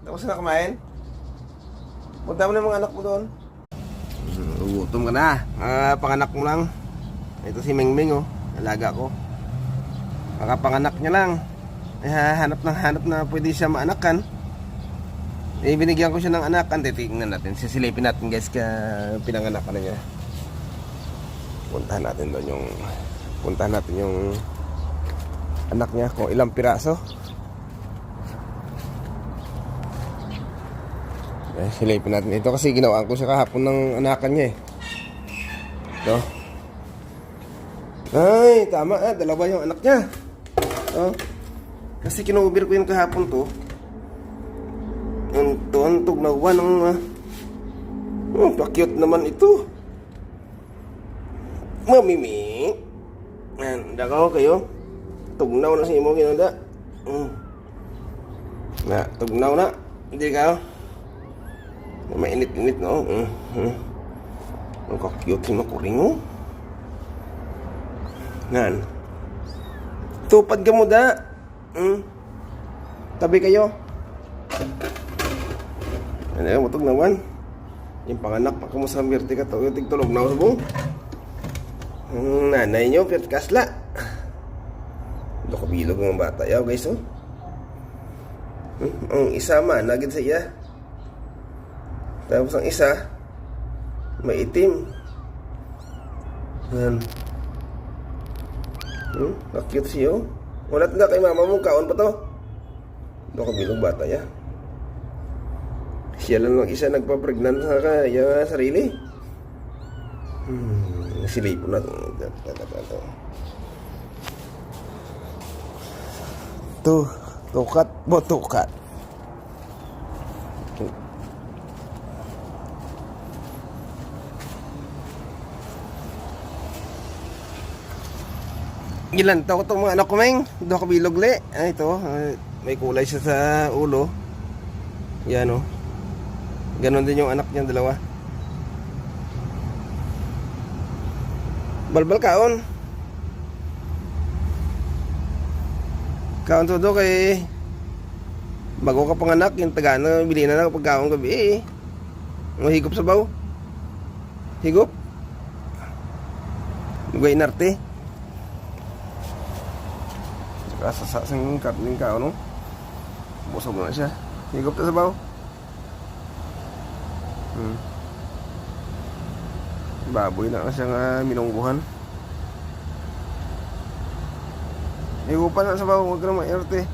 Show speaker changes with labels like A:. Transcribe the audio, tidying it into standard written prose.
A: Tapos na kumain? Punta mo na mga anak mo doon. Gutom ka na. Panganak mo lang. Ito si Mingming, oh. Alaga ko. Panganak niya lang. Hanap na pwede siya maanakan. Binigyan ko siya ng anakan. Titignan natin. Sisilipin natin, guys, ka pinanganakan na niya. Puntahan natin yung anak niya kung ilang piraso. Silipin natin ito kasi ginawaan ko siya kahapon ng anakan niya, Ito. Ay, tama, dalawa yung anak niya. Kasi kinubir ko yung kahapon to. Ang tugnawan ng pa-cute naman ito. Mamimi. Dakaw kayo. Tugnaw na sa imo ginunda. Tugnaw na. Hindi ka. Mainit-init, no? Ang kakute yung makuring, oh. Nan. Tupad ka mo da. Tabi kayo. Ano, matog naman. Yung panganak pa ka mo sa mirti ka to. Yung tigtulog na usabong. Nanay nyo, pirtkasla. Kabilog ng bata yaw, guys, oh. Ang isa man, nagid sa iya. Tapos ang isa, maitim. Yan. Cute siya, oh. Walat nga kay mama mo, kaon pa to. Kabilog bata ya. Siya lang ang isa nagpa-pregnant sa kaya sarili. Nasilipon na ito. Tukat mo tukat. Ilan to itong mga anak ko, Meng? Doon kabilog li. Ito, may kulay siya sa ulo. Yan, oh. Ganon din yung anak niya, dalawa. Balbal kaon. Kaon to do kay bago ka panganak, yung tagana bili na pagkaon gabi, mahigop sa baw. Higop. Gaway narte. Saka sang karning kaon, no? Busog na siya. Higop ta sa baw. Baboy na siya nga minungguhan. Higupan na sa bawo, huwag ka na maerte.